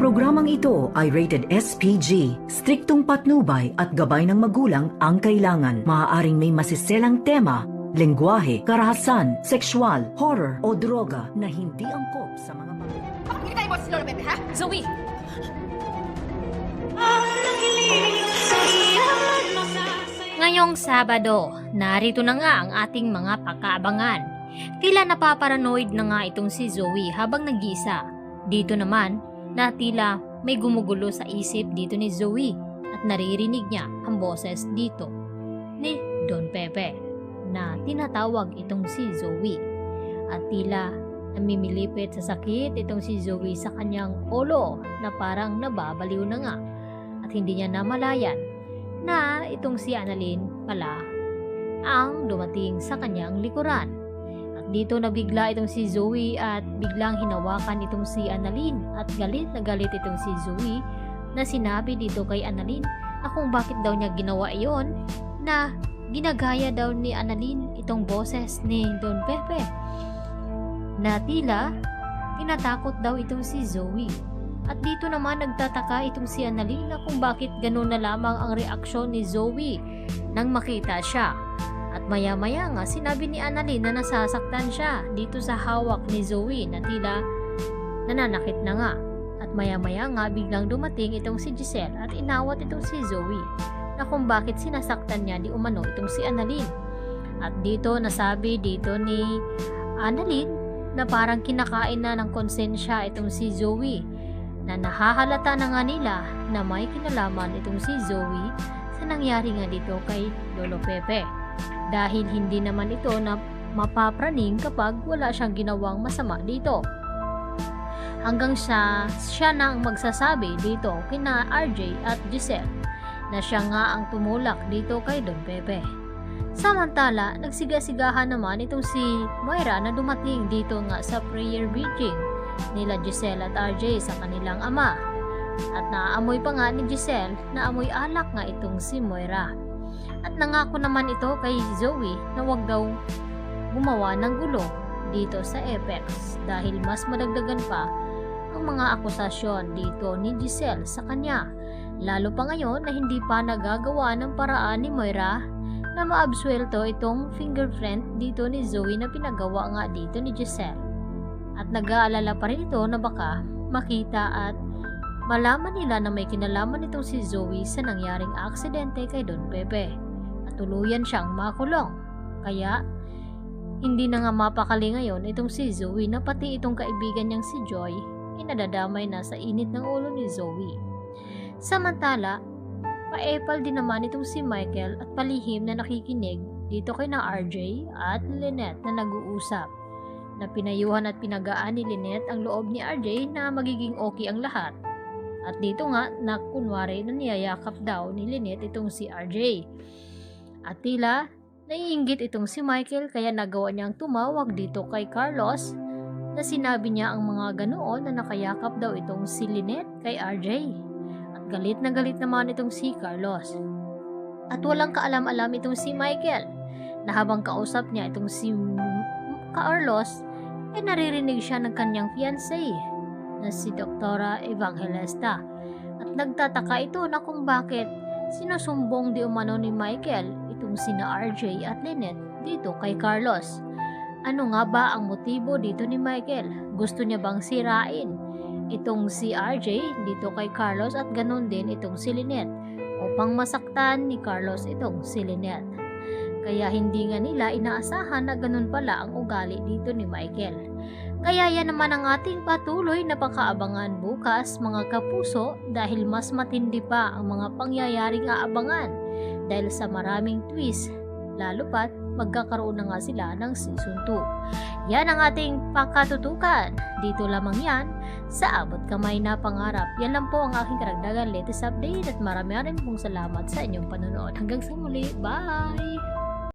programang ito ay rated SPG. Striktong patnubay at gabay ng magulang ang kailangan. Maaaring may masiselang tema, lengguwahe, karahasan, sexual, horror o droga na hindi angkop sa mga Bakit kinakain mo si Lola Pepe, ha? Zoe! Ngayong Sabado, narito na nga ang ating mga pagkaabangan. Tila napaparanoid na nga itong si Zoe habang nag-iisa. Dito naman, na tila may gumugulo sa isip dito ni Zoe at naririnig niya ang boses dito ni Don Pepe na tinatawag itong si Zoe. At tila namimilipit sa sakit itong si Zoe sa kanyang ulo na parang nababaliw na nga at hindi niya namalayan na itong si Annalyn pala ang dumating sa kanyang likuran. At dito nabigla itong si Zoe at biglang hinawakan itong si Annalyn at galit na galit itong si Zoe na sinabi dito kay Annalyn na kung bakit daw niya ginawa iyon na ginagaya daw ni Annalyn itong boses ni Don Pepe na tila tinatakot daw itong si Zoe. At dito naman nagtataka itong si Annalyn na kung bakit ganun na lamang ang reaksyon ni Zoe nang makita siya. At maya-maya nga sinabi ni Annalyn na nasasaktan siya dito sa hawak ni Zoe na tila nananakit na nga. At maya-maya nga biglang dumating itong si Giselle at inawat itong si Zoe na kung bakit sinasaktan niya di umano itong si Annalyn. At dito nasabi dito ni Annalyn na parang kinakain na ng konsensya itong si Zoe na nahahalata na nga nila na may kinalaman itong si Zoe sa nangyari nga dito kay Lolo Pepe. Dahil hindi naman ito na mapapraning kapag wala siyang ginawang masama dito. Hanggang siya na ang magsasabi dito kina RJ at Giselle na siya nga ang tumulak dito kay Don Pepe. Samantala, nagsigasigahan naman itong si Moira na dumating dito nga sa prayer meeting nila Giselle at RJ sa kanilang ama. At naaamoy pa nga ni Giselle na amoy alak nga itong si Moira. At nangako naman ito kay Zoe na wag daw gumawa ng gulo dito sa Apex dahil mas madagdagan pa ang mga akusasyon dito ni Giselle sa kanya. Lalo pa ngayon na hindi pa nagagawa ng paraan ni Moira na maabsuelto itong fingerprint dito ni Zoe na pinagawa nga dito ni Giselle. At nag-aalala pa rin ito na baka makita at malaman nila na may kinalaman itong si Zoe sa nangyaring aksidente kay Don Pepe at tuluyan siyang makulong. Kaya hindi na nga mapakali ngayon itong si Zoe na pati itong kaibigan niyang si Joy ay nadadamay na sa init ng ulo ni Zoe. Samantala, paepal din naman itong si Michael at palihim na nakikinig dito kay na RJ at Lynette na nag-uusap na pinayuhan at pinagaan ni Lynette ang loob ni RJ na magiging okay ang lahat. At dito nga na kunwari na niyayakap daw ni Lynette itong si RJ. At tila naiinggit itong si Michael kaya nagawa niyang tumawag dito kay Carlos na sinabi niya ang mga ganoon na nakayakap daw itong si Lynette kay RJ. At galit na galit naman itong si Carlos. At walang kaalam-alam itong si Michael na habang kausap niya itong si Carlos ay naririnig siya ng kanyang fiancé na si Doktora Evangelista. At nagtataka ito na kung bakit sinusumbong di umano ni Michael itong sina RJ at Lynette dito kay Carlos. Ano nga ba ang motibo dito ni Michael? Gusto niya bang sirain itong si RJ dito kay Carlos at ganun din itong si Lynette upang masaktan ni Carlos itong si Lynette? Kaya hindi nga nila inaasahan na ganun pala ang ugali dito ni Michael. Kaya yan naman ang ating patuloy na pakaabangan bukas mga kapuso dahil mas matindi pa ang mga pangyayaring aabangan dahil sa maraming twist lalo pat magkakaroon na nga sila ng season 2. Yan ang ating pakatutukan. Dito lamang yan sa Abot Kamay na Pangarap. Yan lang po ang aking karagdagan latest update at marami pong salamat sa inyong panonood. Hanggang sa muli. Bye!